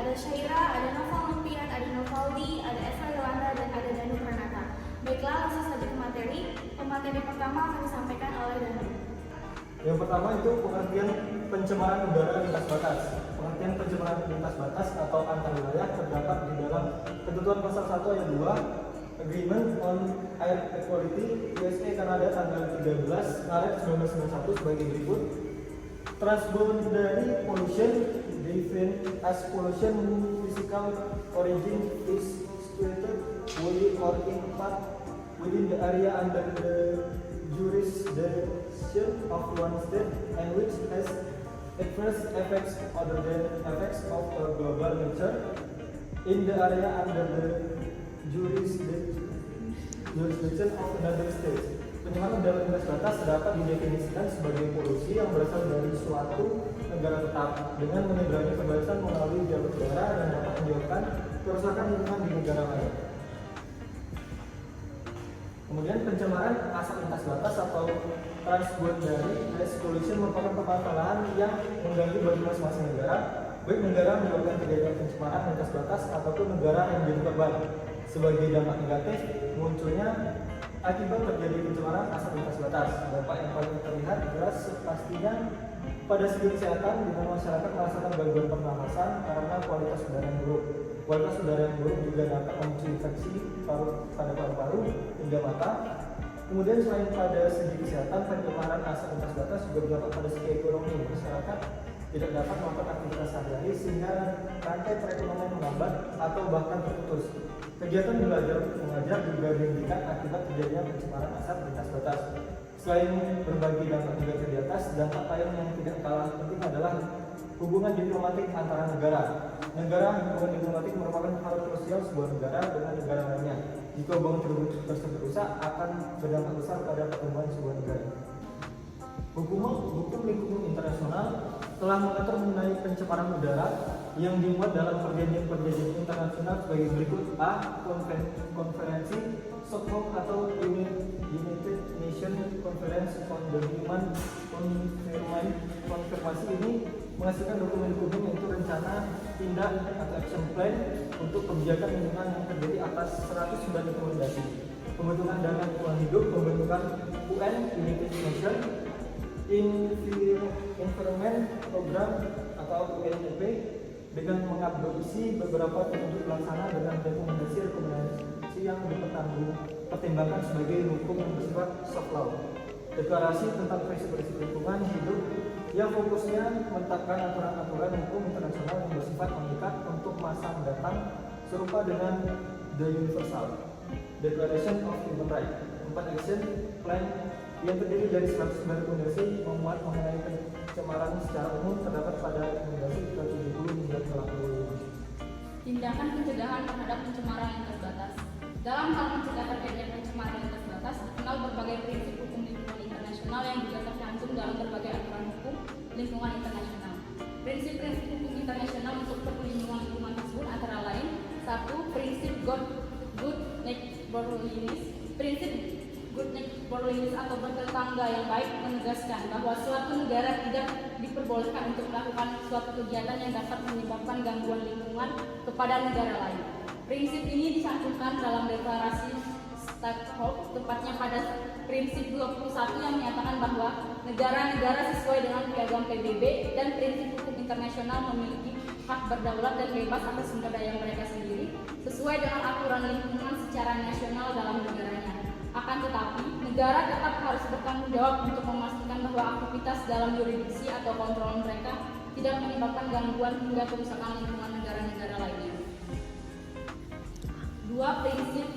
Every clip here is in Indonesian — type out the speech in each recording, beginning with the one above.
ada Syaira, ada Noval Nurpian, ada Novaldi, ada Eva Yolanda, dan ada Danu Pranata. Baiklah, langsung saja ke materi. Pemateri pertama akan disampaikan oleh Danu. Yang pertama itu pengertian pencemaran udara lintas batas. Pengertian pencemaran lintas batas atau antar wilayah terdapat di dalam Ketentuan Pasal 1 Ayat 2 Agreement on Air Quality USA Kanada tanggal 13 Maret 1991 sebagai berikut. Transboundary pollution, defined as pollution whose physical origin is situated wholly or in part within the area under the jurisdiction of one state and which has adverse effects other than effects of a global nature in the area under the jurisdiction of another state. Pencemaran udara lintas batas dapat didefinisikan sebagai polusi yang berasal dari suatu negara tetap dengan menyeberangi perbatasan melalui jalur udara dan dapat menyebabkan kerusakan lingkungan di negara lain. Kemudian pencemaran asap lintas batas atau transboundary air pollution merupakan permasalahan yang mengganggu bagi masing-masing negara, baik negara menyebabkan terjadinya pencemaran lintas batas ataupun negara yang menjadi korban. Sebagai dampak negatif, munculnya akibat terjadi pencemaran asap lintas batas. Dampak yang paling terlihat jelas pastinya pada segi kesehatan, di mana masyarakat merasakan gangguan pernafasan karena kualitas udara yang buruk. Kualitas udara yang buruk juga dapat memicu infeksi pada paru-paru hingga mata. Kemudian selain pada segi kesehatan, pencemaran asap lintas batas juga berdampak pada segi ekonomi. Masyarakat tidak dapat melakukan aktivitas sehari-hari sehingga rantai perekonomian melambat atau bahkan terputus. Kegiatan belajar mengajar juga dihentikan akibat terjadinya pencemaran asap lintas batas. Selain berbagi dampak negatif di atas, dampak lain yang tidak kalah penting adalah hubungan diplomatik antara negara. Hubungan diplomatik merupakan hal krusial sebuah negara dengan negara lainnya. Jika hubungan tersebut rusak, akan berdampak besar pada pertumbuhan sebuah negara. Hukum lingkungan internasional telah mengatur mengenai pencemaran udara yang dimuat dalam perjanjian internasional sebagai berikut. A. Konferensi Stockholm atau United Nations Conference on the Human Environment. Konferensi ini menghasilkan dokumen-dokumen yaitu rencana tindak atau action plan untuk kebijakan lingkungan yang terdiri atas 109 rekomendasi. Pembentukan dana lingkungan hidup, pembentukan UN United Nations Environment Program atau UNEP dengan mengadopsi beberapa petunjuk pelaksana dengan rekomendasi yang dipertimbangkan sebagai hukum yang bersifat soft law. Deklarasi tentang prinsip-prinsip lingkungan hidup yang fokusnya menetapkan aturan-aturan hukum internasional yang bersifat mengikat untuk masa mendatang serupa dengan The Universal Declaration of Human Rights. 4 action plan yang terdiri dari 109 rekomendasi memuat mengenai pencemaran secara umum terdapat pada rekomendasi 70 hingga 80. Tindakan pencegahan terhadap pencemaran lintas batas. Dalam hal mencegah terjadinya pencemaran lintas batas, dikenal berbagai prinsip hukum lingkungan internasional yang juga tercantum dalam berbagai aturan hukum lingkungan internasional. Prinsip-prinsip hukum internasional untuk perlindungan lingkungan tersebut antara lain: 1. Prinsip good neighborliness. Prinsip good neighborliness atau bertetangga yang baik menegaskan bahwa suatu negara tidak diperbolehkan untuk melakukan suatu kegiatan yang dapat menyebabkan gangguan lingkungan kepada negara lain. Prinsip ini dicantumkan dalam deklarasi Stockholm, tepatnya pada prinsip 21 yang menyatakan bahwa negara-negara sesuai dengan piagam PBB dan prinsip hukum internasional memiliki hak berdaulat dan bebas atas sumber daya mereka sendiri sesuai dengan aturan lingkungan secara nasional dalam negaranya. Akan tetapi, negara tetap harus bertanggung jawab untuk memastikan bahwa aktivitas dalam yurisdiksi atau kontrol mereka tidak menyebabkan gangguan hingga kerusakan lingkungan negara-negara lainnya. 2. Prinsip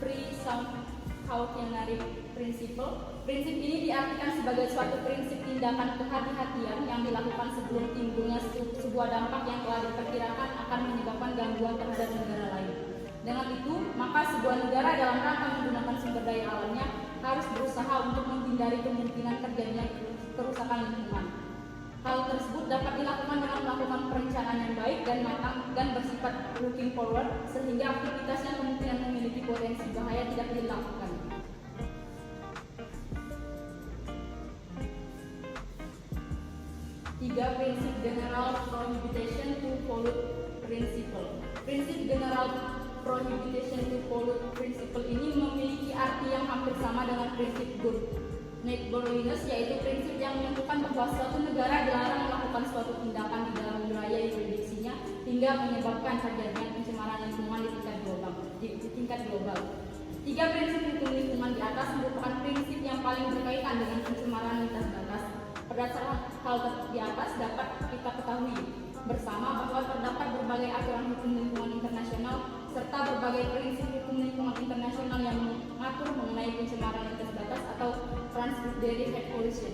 precautionary principle. Prinsip ini diartikan sebagai suatu prinsip tindakan kehati-hatian yang dilakukan sebelum timbulnya sebuah dampak yang telah diperkirakan akan menyebabkan gangguan terhadap negara lain. Dengan itu, maka sebuah negara dalam rangka menggunakan sumber daya alamnya harus berusaha untuk menghindari kemungkinan terjadinya kerusakan lingkungan. Hal tersebut dapat dilakukan dengan melakukan perencanaan yang baik dan matang dan bersifat looking forward, sehingga aktivitas yang kemungkinan memiliki potensi bahaya tidak dilakukan. 3. Prinsip general prohibition to pollute principle. prohibition to pollute principle ini memiliki arti yang hampir sama dengan prinsip good neighborliness, yaitu prinsip yang menentukan bahwa suatu negara dilarang melakukan suatu tindakan di dalam wilayah yurisdiksinya hingga menyebabkan terjadinya pencemaran lingkungan di tingkat global. Tiga prinsip hukum lingkungan di atas merupakan prinsip yang paling berkaitan dengan pencemaran lintas batas. Berdasarkan hal di atas dapat kita ketahui bersama bahwa terdapat berbagai aturan hukum lingkungan internasional serta berbagai prinsip hukum lingkungan internasional yang mengatur mengenai pencemaran lintas batas atau transboundary air pollution.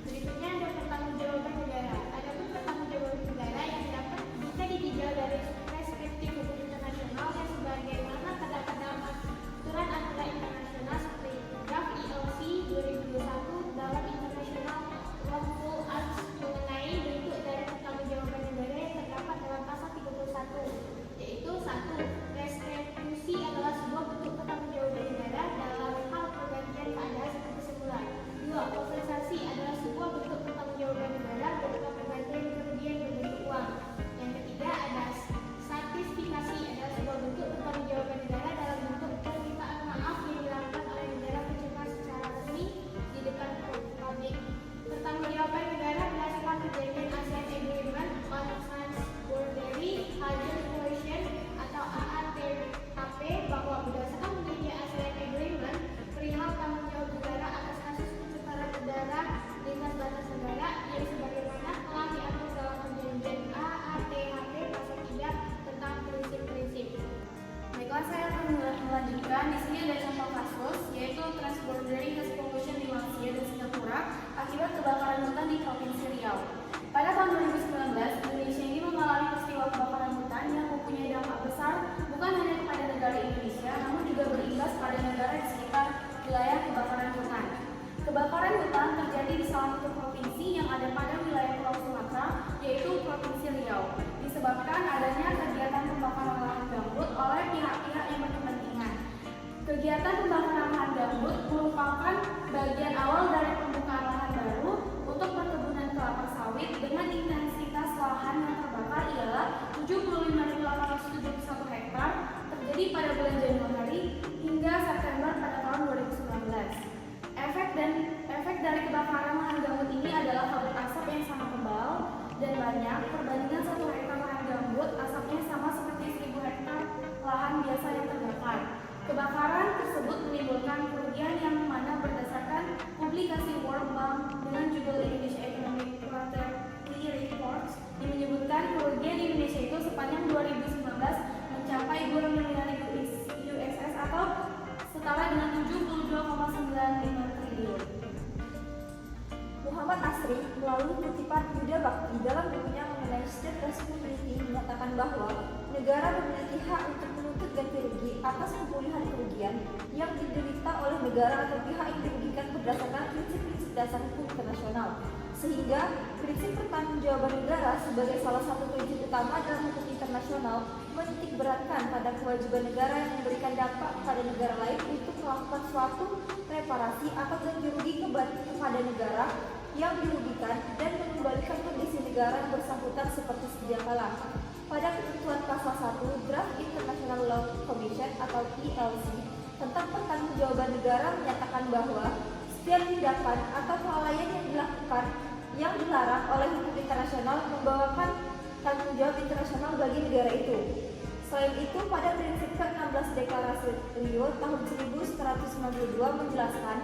Berikutnya ada pertanggungjawaban negara. Adapun pertanggungjawaban negara yang dapat bisa ditinjau dari perspektif hukum internasional yang sebagaimana terdapat dalam aturan acara internasional seperti draft ILC 2021 dalam International Lawful Acts mengenai bentuk dari pertanggungjawaban negara yang terdapat dalam pasal 31, yaitu 1. Restitusi adalah sebuah bentuk pertanggungjawaban negara dalam hal pergantian keadaan seperti semula. 2. Kompensasi adalah sebuah bentuk pertanggungjawaban negara berupa pergantian kerugian berbentuk uang. Yang ketiga ada sertifikasi adalah sebuah bentuk pertanggungjawaban negara dalam bentuk permintaan maaf yang dilakukan oleh negara pencemar secara resmi di depan publik. Pertanggungjawaban negara berdasarkan perjanjian ASEAN Agreement on Transboundary Hydrogen Pollution atau AATHP, bahwa berdasarkan perjanjian ASEAN Agreement perihal tanggung jawab negara atas kasus pencemaran udara lintas batas negara yang sebagaimana telah diatur dalam perjanjian AATHP pasal 3 tentang prinsip-prinsip. Baiklah, saya akan melanjutkan. Di sini ada contoh kasus, yaitu transboundary gas pollution di Malaysia dan Singapura akibat kebakaran hutan di Provinsi Riau. Pada tahun 2019, Indonesia ini mengalami peristiwa kebakaran hutan yang mempunyai dampak besar bukan hanya kepada negara Indonesia, namun juga berimbas pada negara di sekitar wilayah kebakaran hutan. Kebakaran hutan terjadi di salah satu provinsi yang ada pada wilayah Pulau Sumatera, yaitu Provinsi Riau, disebabkan adanya kegiatan pembakaran lahan gambut oleh pihak-pihak yang berkepentingan. Kegiatan pembakaran lahan gambut merupakan bagian awal dari pembukaan lahan baru untuk perkebunan kelapa sawit dengan intensitas lahan yang terbakar ialah 75.871 hektar terjadi pada bulan Januari hingga September pada tahun 2019. Efek dari kebakaran lahan gambut ini adalah kabut asap yang sangat tebal dan banyak. Perbandingan 1 hektar lahan gambut asapnya sama seperti 1000 hektar lahan biasa yang terbakar. Kebakaran tersebut menimbulkan kerugian yang mana berdasarkan publikasi World Bank dengan judul Indonesia Economic Quarterly Reports yang menyebutkan kerugian Indonesia itu sepanjang 2019 mencapai 2 miliar USD atau setara dengan 72,95 triliun. Muhammad Asri melalui kutipan Buddha Bhakti dalam bukunya mengenai state responsibility menyatakan bahwa negara memiliki hak untuk menuntut ganti rugi atas pemulihan kerugian yang diderita oleh negara atau pihak yang dirugikan berdasarkan prinsip-prinsip dasar hukum internasional. Sehingga prinsip pertanggungjawaban negara sebagai salah satu prinsip utama dalam hukum internasional menitik beratkan pada kewajiban negara yang memberikan dampak pada negara lain untuk melakukan suatu reparasi atau ganti rugi kepada negara yang dirugikan dan mengembalikan kondisi negara yang bersangkutan seperti sedia kala. Pada ketentuan pasal 1 Draft International Law Commission atau ILC tentang pertanggungjawaban negara menyatakan bahwa setiap tindakan atau kelalaian yang dilakukan yang dilarang oleh hukum internasional membawakan tanggung jawab internasional bagi negara itu. Selain itu, pada prinsip ke-16 Deklarasi Rio tahun 1192 menjelaskan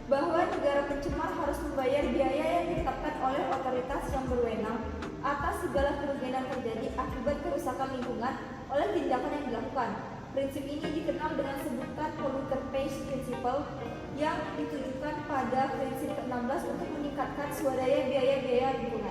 bahwa negara pencemar harus membayar biaya yang ditetapkan oleh otoritas yang berwenang atas segala kerugian yang terjadi akibat kerusakan lingkungan oleh tindakan yang dilakukan. Prinsip ini dikenal dengan sebutan polluter pays principle yang ditujukan pada prinsip ke-16 untuk meningkatkan swadaya biaya-biaya lingkungan.